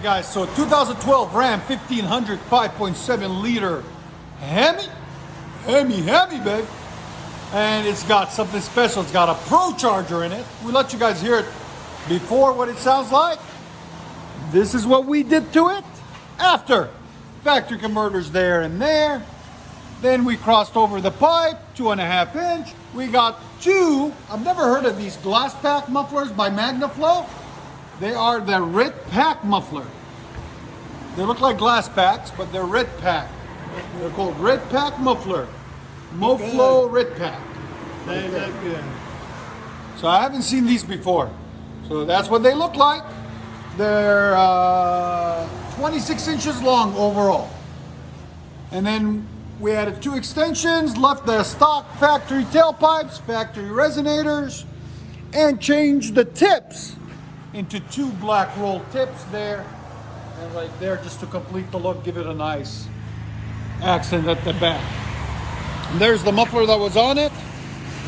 right, guys, so 2012 Ram 1500 5.7 liter HEMI, babe. And it's got something special. It's got a Procharger in it. We let you guys hear it before what it sounds like. This is what we did to it after. Factory converters there and there. Then we crossed over the pipe, 2.5 inch. We got two, I've never heard of these glass pack mufflers by Magnaflow. They are the red pack muffler. They look like glass packs, but they're red pack. They're called red pack muffler. Magnaflow red pack. Okay. So I haven't seen these before. So that's what they look like. They're 26 inches long overall. And then we added two extensions, left the stock factory tailpipes, factory resonators, and changed the tips into two black roll tips there and right there, just to complete the look, give it a nice accent at the back. And there's the muffler that was on it.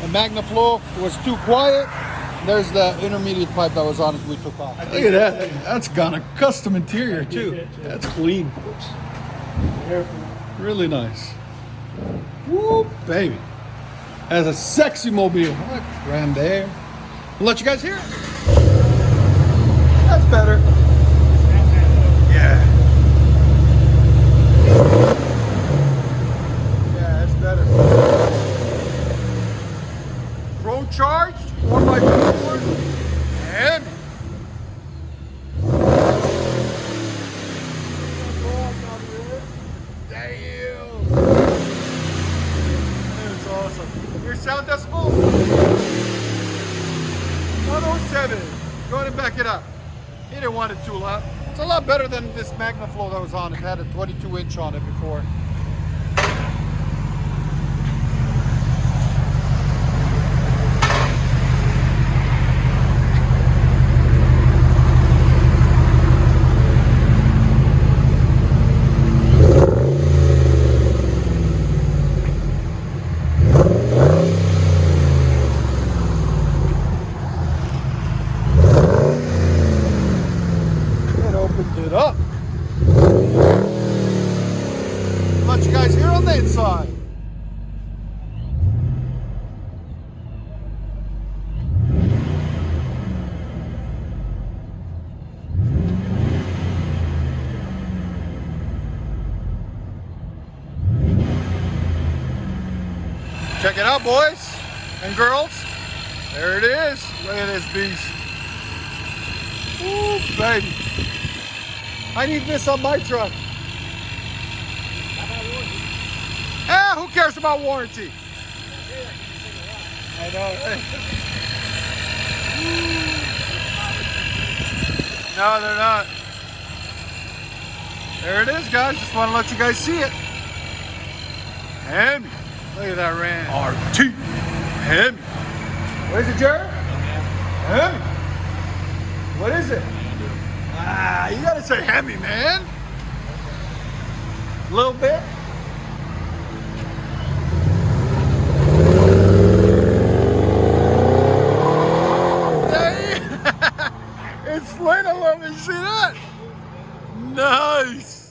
The Magnaflow was too quiet. There's the intermediate pipe that was on it we took off. Look at that. That's got a custom interior too. That's clean. Really nice. Whoop, baby. Has a sexy mobile. Ram there. We'll let you guys hear it. That's better. Yeah. Yeah, that's better. Procharged 4x4 HEMI. Damn. That's awesome. Your sound decibel? 107. Go ahead and back it up. He didn't want it too loud. It's a lot better than this Magnaflow that was on it. It had a 22 inch on it before. It up. Let you guys hear on the inside. Check it out, boys and girls. There it is. Look at this beast. Ooh, baby. I need this on my truck. Who cares about warranty? I know, right? No, they're not. There it is, guys. Just want to let you guys see it. HEMI. Look at that Ram. RT. HEMI. What is it, Jared? HEMI. What is it? You gotta say HEMI, man. A little bit. It's lit a little bit. See that? Nice.